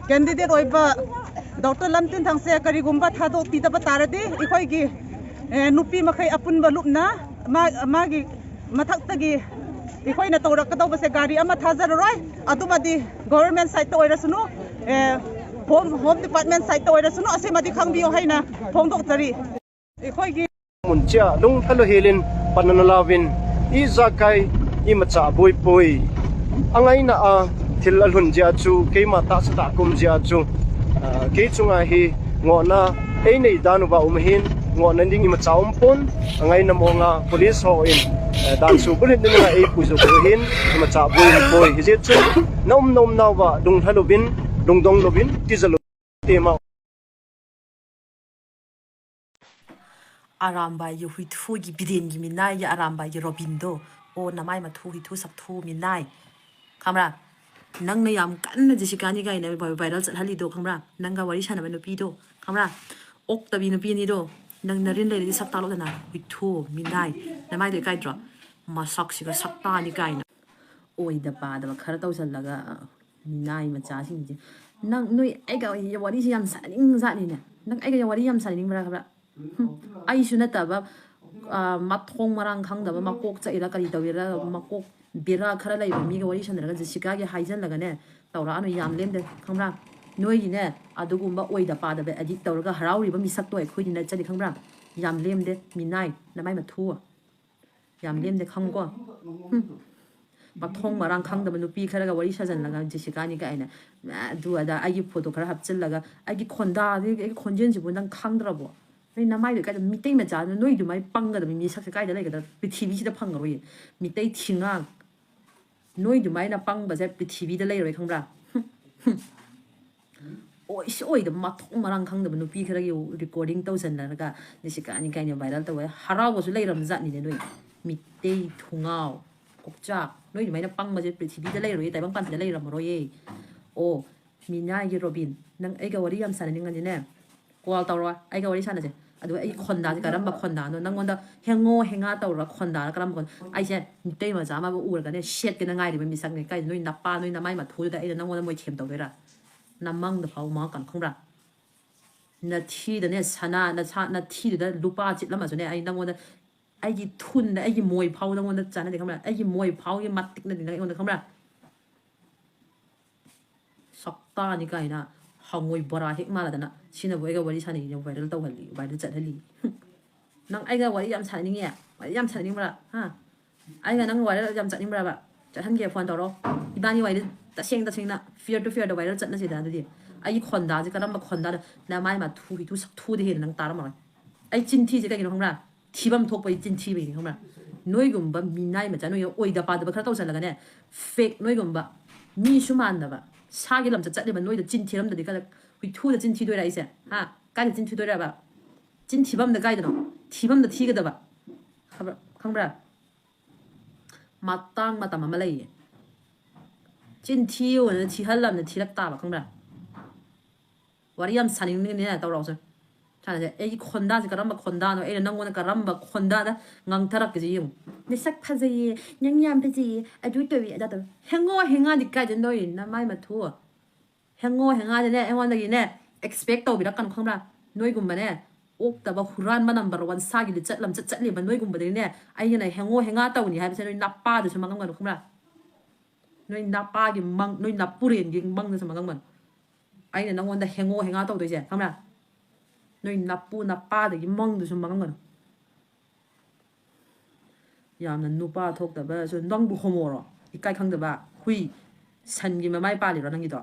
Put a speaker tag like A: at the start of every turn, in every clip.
A: candidate oiba Dr. Lamtin thangse karigumba thadok pidaba tarade ikhoi gi nupi makai apunba lupna magi mathaktagi ikhoi na tawrakadaw base gari ama thajaroroi adumadi government side to oirasunu home department side to oirasunu asemadi khangbiyo haina phongdok tari ikhoi gi
B: muncha lung thalo helin pananalavin I zakai I macha boy boy angai na a thil alhun ja chu keima ta sa kum ja chu ke chunga hi ngona ei nei danu ba umhin ngona ding I macha pon angai na monga police ho in dan su bulit ni na ei puzo ko hin macha boy boy hi je chu nom naw ba dung thalobin dong lobin tizalo tema
C: aramba yu hui thu gi bidin gi minai ya aramba yu robindo o namai ma thu hi thu sak thu minai khamra nang na yam kan na jessica ni gai na viral chat hali do khamra nang ga wari sana ba no pi do khamra ok tabi no pi ni do nang narin le di sak ta lo na hui thu minai namai de kai dro ma sak si ga sak ta ni gai na oi da pa da khara tau sal laga minai ma cha sing ji nang noi ai ga wari si yam sa ning za ni ne nang ai ga wari yam sa ning bra khamra ai su na ta ba mathong marang khang da ba makok cha ila kari tawira makok bira khara lai ba mi ga wari san daga jessica ge haijan laga ne tawra anu yam lem de khamra noi gi ne adugumba oi da pa da be edit tawra ga harauri ba mi sak to ai khoi ni na chali khamra yam lem de minai na mai ma thu yam lem de khang ko mathong marang khang da ba nupi khara ga wari sajan laga jessica ni ga ina du ada ai gi photo khara hapchil laga ai gi khonda ai khonjen ji bu nang khang dra bo noi namai kai mitai ma cha noi du mai panga da mi sak kai da lai ga prithibi si da phang roi mitai thinga noi du mai na pang ba se prithibi da lai roi khangbra oi da ma thong marang khang da nu pi khara gi recording tau san la ga ni si ka ni kai ni viral tawai harau ba su lai ram za ni ne noi mitai thungao kokcha noi du mai na pang ba se prithibi da lai roi tai bang pan da lai ram roi o mina gi robin nang ai ga wari yam san ni ngan ni ne call tawra ai ga wari san na se adu ai khonda ji karamba khonda no nangonda henga tawra khonda karamba kon ai se mitei ma jama ba ur ga ne shet ke na ngai ri mi sak ne kai noi na pa noi na mai ma thu da ai nangonda moi them taw dera na mang da phau ma kan khongra na thi da ne sana na thi da lupa chit lama so ne ai nangonda ai gi thun da ai gi moi phau nangonda chana de khamra ai gi moi phau gi matik na de nangonda khamra sakta ni kai na hangoi bora hek mala dana sina boy ga wari sani yo viral taw hali viral chat hali nang ai ga wari yam sani nge wari yam sani bra ha ai ga nang wari yam sani bra ba chat han ge phone tawro ibani wari ta seng na fear to fear da viral chat na si da di ai khonda ji karam ba khonda na mai ma thu hi tu sak thu de he nang tar ma ai chin thi ji ka gi hongra thibam thok pai chin thi be ni hongra noi gum ba minai ma cha noi oi da pa da ba khara taw san la ga ne fake noi gum ba mi su man da ba 사기 람자 짜리면 너희들 진 티람들 니가 위 투的진 티도라 이제 하 까지 진 티도라 봐진 티밤的가이드노 티밤的티거다 봐 강브라 마땅 마땅 마말레이 진 티오는 티할람는 티랍다 봐 강브라 와리암 사닝네 따라오서 자 이제 이 콘다지 가람바 콘다노 에는 nan고는 가람바 콘다다 ngang 용 내 싹파지 냥냥 페지 아주 또위 아다 행하니까 너희 나 마이 마투 행하네 행원다기네 expect 또 비락간 콩라 너희 군만에 옥다바 후란만 넘버 1 사기를 zat람 zat리만 너희 군바들이네 아이네 행하 따오니 하면서 너희 나빠도 좀 망간 콩라 너희 나빠기 망 너희 나쁘린 게 망는 망간 아이네 nan고다 행하 따오도 이제 콩라 너희 나빠도 이 망도 좀 망간 yamna nupa thok da ba so nang bu homoro ikai khang da ba hui san gi mai pa li ro nang gi do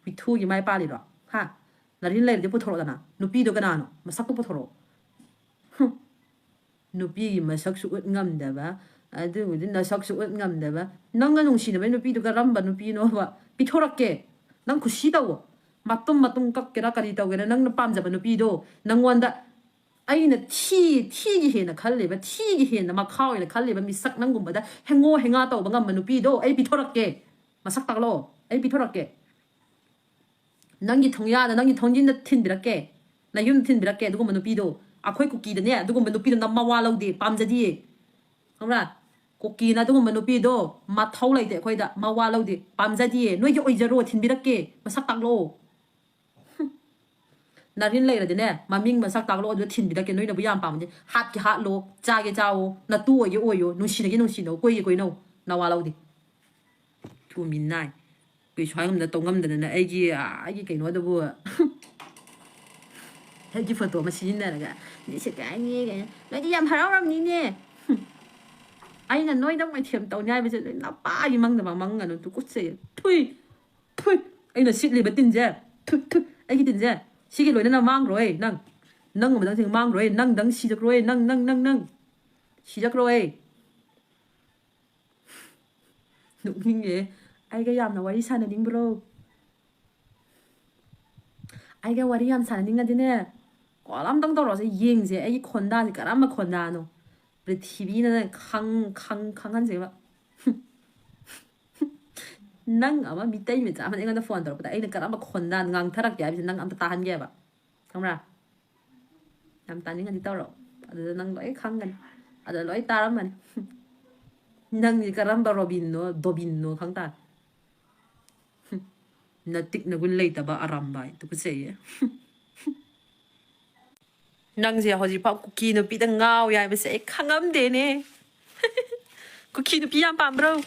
C: hui thu gi mai pa li ro ha na rin le de pu thoro da na nupi do kana no masak pu thoro nupi gi masak su ut ngam da ba adu wi na sak su ut ngam da ba nang ga nong si na ba nupi do ga ram ba nupi no ba pi thorak ke nang khu si da wo matum kak ke ra ka ri taw ge nang na pam ja ba nupi do nang wan da 아이는 티기 해나 칼리바 티기 해나 막 카오이나 칼리바 미싹 난군보다 행하다 오방가 마누피도 에이 비토락게 마싹 딱로 에이 비토락게 낭기 통야나 낭기 통진다 틴비락게 나 윤 틴비락게 누구 마누피도 아코이 쿠키드네 누구 마누피도 남마와라우디 빰자디 그러나 쿠키나 누구 마누피도 마타울라이데 코이다 마와라우디 빰자디 너희 오이저로 틴비락게 마싹 딱로 narin lay ra de ne maming masak tak lo do thin bi da ke noi na bu yam pam je hat ki hat lo cha ge chao na tu o yo nu shi no koi no na wa lo di tu min nai bi choi ngam da tong ngam da na ai gi kai no da bu ai gi photo ma sin na ga ni se ka ni ga nó chỉ yam harau ram ni ne ai là nói đâu mày thiểm tàu nhai bây giờ nó ba gì măng mà măng nó tôi cút xe thui thui anh là shit li bất tin chứ thui thui anh cái tin chứ xí cái lối nó mang rồi nâng nâng mà đang thường mang rồi nâng đang xí được rồi nâng xí được rồi đúng như vậy ai cái yam là wari sana ding bro ai cái wari yam sana ding cái này có lắm đông đâu rồi sẽ yên gì ai con đa thì cả lắm mà con đa nó TV는 강한 제가 nang ama mitay mit ama inga na phone dor pata ay nagkarama khondan ngang tharak ya bis nang am tahan ge ba kamra nam tanin nga ditaw ro ada nang loi khangan ada loi taram man nang ni karam ba dobinno khangta natik na gun leita ba aram bai tu kuseye nang je hoji pa kuki no pi da ngao ya bis ay khangam de ne kuki no pi yam pam bro